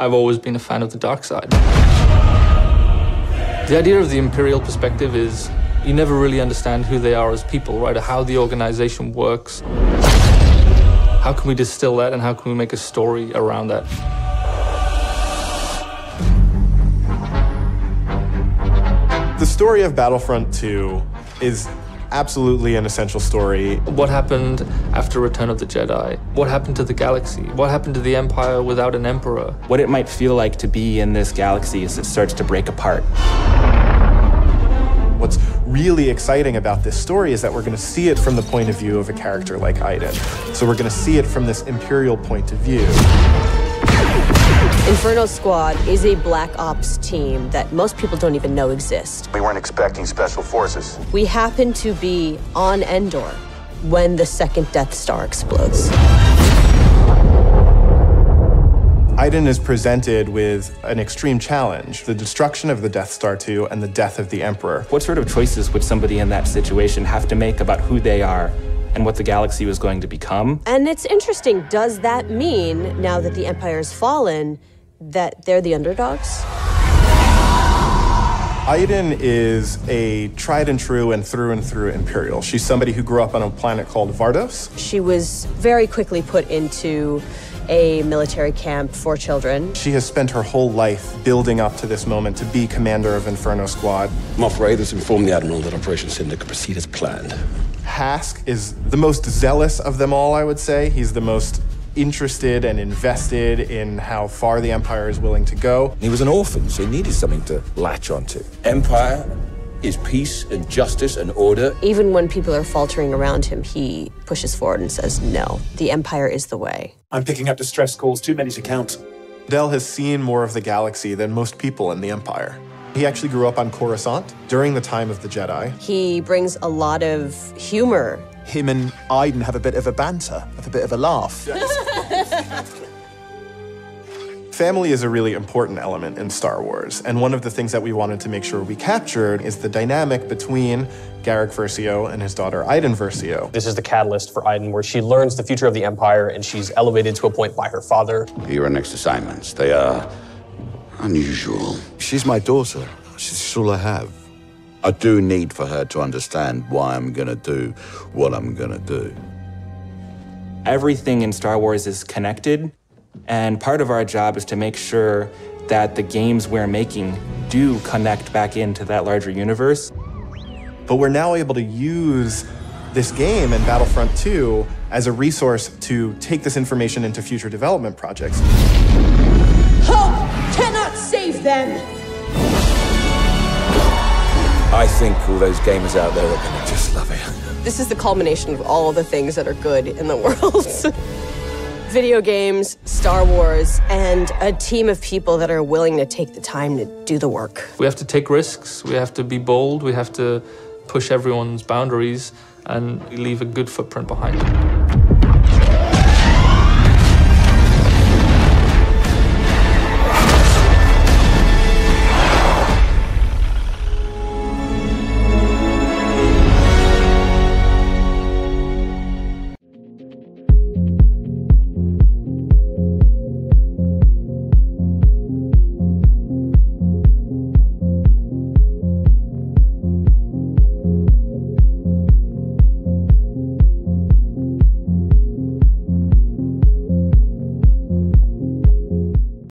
I've always been a fan of the dark side. The idea of the Imperial perspective is you never really understand who they are as people, right? Or how the organization works. How can we distill that and how can we make a story around that? The story of Battlefront 2 is absolutely an essential story. What happened after Return of the Jedi? What happened to the galaxy? What happened to the Empire without an emperor? What it might feel like to be in this galaxy as it starts to break apart. What's really exciting about this story is that we're going to see it from the point of view of a character like Iden. So we're going to see it from this Imperial point of view. Inferno Squad is a Black Ops team that most people don't even know exist. We weren't expecting special forces. We happen to be on Endor when the second Death Star explodes. Iden is presented with an extreme challenge, the destruction of the Death Star 2 and the death of the Emperor. What sort of choices would somebody in that situation have to make about who they are and what the galaxy was going to become? And it's interesting, does that mean, now that the Empire's fallen, that they're the underdogs? Iden is a tried and true Imperial. She's somebody who grew up on a planet called Vardos. She was very quickly put into a military camp for children. She has spent her whole life building up to this moment to be commander of Inferno Squad. Moff Raiders informed the Admiral that Operation Cinder could proceed as planned. Hask is the most zealous of them all, I would say. He's the most interested and invested in how far the Empire is willing to go. He was an orphan, so he needed something to latch onto. Empire is peace and justice and order. Even when people are faltering around him, he pushes forward and says, no, the Empire is the way. I'm picking up distress calls, too many to count. Del has seen more of the galaxy than most people in the Empire. He actually grew up on Coruscant during the time of the Jedi. He brings a lot of humor. Him and Iden have a bit of a banter, have a bit of a laugh. Family is a really important element in Star Wars, and one of the things that we wanted to make sure we captured is the dynamic between Garrick Versio and his daughter Iden Versio. This is the catalyst for Iden, where she learns the future of the Empire and she's elevated to a point by her father. Your next assignments, they are unusual. She's my daughter. She's all I have. I do need for her to understand why I'm gonna do what I'm gonna do. Everything in Star Wars is connected, and part of our job is to make sure that the games we're making do connect back into that larger universe. But we're now able to use this game and Battlefront 2 as a resource to take this information into future development projects. Hope cannot save them! I think all those gamers out there are gonna just love it. This is the culmination of all of the things that are good in the world. Video games, Star Wars, and a team of people that are willing to take the time to do the work. We have to take risks, we have to be bold, we have to push everyone's boundaries and leave a good footprint behind.